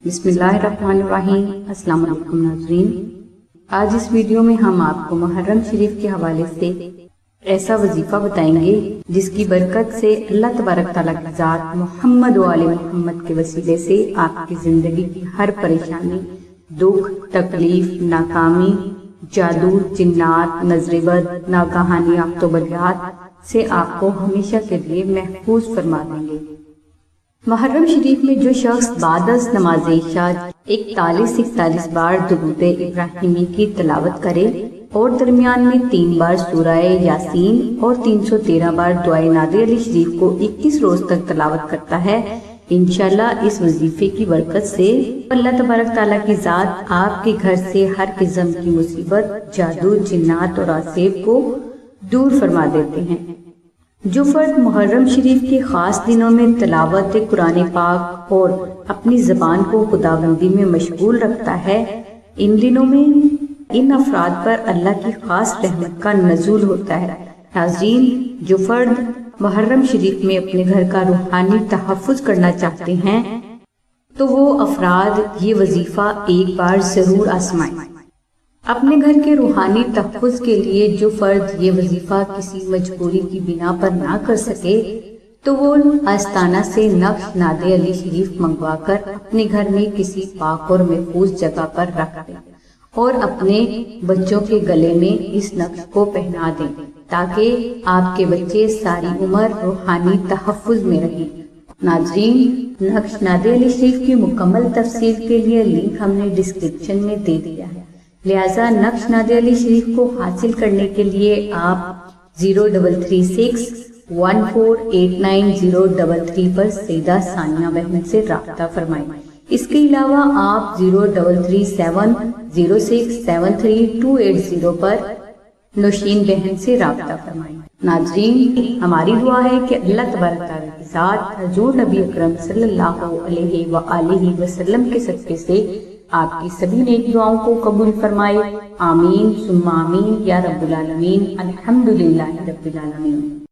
بسم اللہ الرحمن الرحیم۔ السلام علیکم ناظرین، آج اس ویڈیو میں ہم آپ کو محرم شریف کے حوالے سے ایسا وظیفہ بتائیں گے جس کی برکت سے اللہ تبارک تعالیٰ کی ذات محمد و آل محمد کے وسیلے سے آپ کی زندگی کی ہر پریشانی، دکھ، تکلیف، ناکامی، جادو، جنات، نظر بد، ناگہانی آفت و بلیات سے آپ کو ہمیشہ کے لیے محفوظ فرما دیں گے۔ محرم شریف میں جو شخص بعد از نماز عشاء 41 بار درود ابراہیمی کی تلاوت کرے اور درمیان میں 3 بار سورہ یاسین اور 313 بار دعائے نادر علی شریف کو 21 روز تک تلاوت کرتا ہے، انشاءاللہ اس وظیفے کی برکت سے اللہ تبارک تعالیٰ کی ذات آپ کے گھر سے ہر قسم کی مصیبت، جادو، جنات اور آسیب کو دور فرما دیتے ہیں۔ جو فرد محرم شریف کے خاص دنوں میں تلاوت قرآن پاک اور اپنی زبان کو خداوندی میں مشغول رکھتا ہے، ان دنوں میں ان افراد پر اللہ کی خاص رحمت کا نزول ہوتا ہے۔ ناظرین، جو فرد محرم شریف میں اپنے گھر کا روحانی تحفظ کرنا چاہتے ہیں تو وہ افراد یہ وظیفہ ایک بار ضرور آزمائیں۔ اپنے گھر کے روحانی تحفظ کے لیے جو فرد یہ وظیفہ کسی مجبوری کی بنا پر نہ کر سکے تو وہ آستانہ سے نقش نادر علی شریف منگوا کر اپنے گھر میں کسی پاک اور محفوظ جگہ پر رکھ دیں اور اپنے بچوں کے گلے میں اس نقش کو پہنا دیں تاکہ آپ کے بچے ساری عمر روحانی تحفظ میں رہیں۔ ناظرین، نقش نادر علی شریف کی مکمل تفصیل کے لیے لنک ہم نے ڈسکرپشن میں دے دیا ہے، لہٰذا نقش نادر علی شریف کو حاصل کرنے کے لیے آپ 0336 1489 پر سیدہ ثانیہ بہن سے رابطہ فرمائیں۔ اس کے علاوہ آپ 0337 0673 پر نوشین بہن سے رابطہ فرمائیں۔ ناظرین، ہماری دعا ہے کہ اللہ تبارک تعالیٰ کی ذات حضور نبی اکرم صلی اللہ علیہ وآلہ وسلم کے صدقے سے آپ کی سبھی نیک دعاؤں کو قبول فرمائے۔ آمین ثم آمین یا رب العالمین۔ الحمدللہ رب العالمین۔